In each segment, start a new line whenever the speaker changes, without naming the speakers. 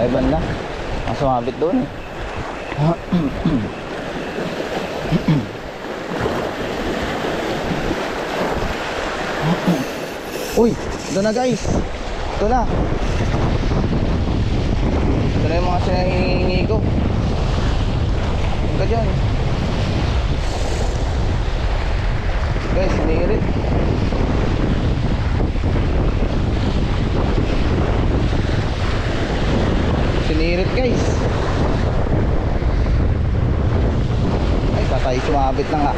Naiban na. Ang sumabit doon eh. Uy, ito na guys. Ito na. Ito na yung mga sinahingi ko. Ito ka dyan. Guys, sinirit. Sinirit guys. Ay, patay, sumabit na nga.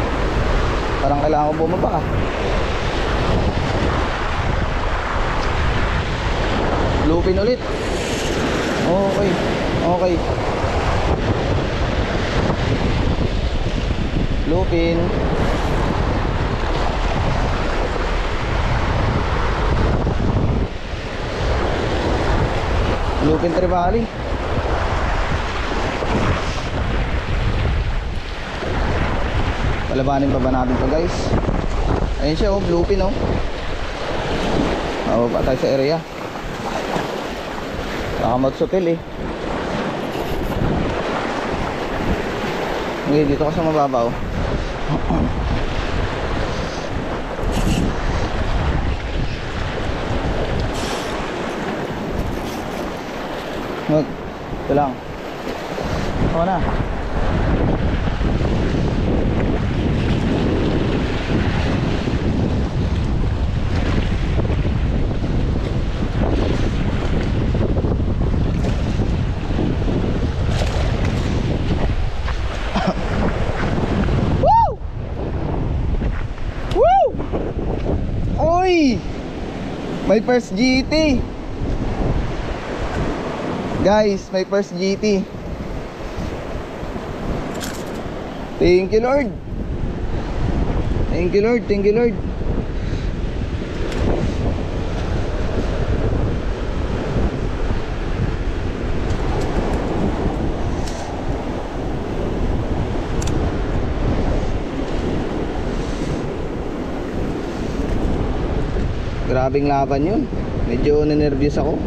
Parang kailangan ko bumaba ka. Lupin ulit. Okay. Okay. Lupin. Lupin tribali. Palabanin pa ba natin to guys? Ayun siya oh, lupin oh. Mababa tayo sa area. Baka magsutil eh. Okay, dito ka sa mababaw. Ito lang. Oo na. May first GT. Guys, may first GT. Thank you Lord. Thank you Lord. Thank you Lord. Grabing laban yun. Medyo nervous ako.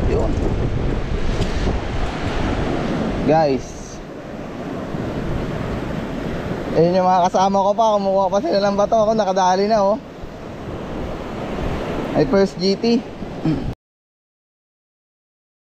Yun. Guys, ayun yung mga kasama ko pa. Kumukuha pa sila ng bato. Ako nakadali na oh. Ay first GT.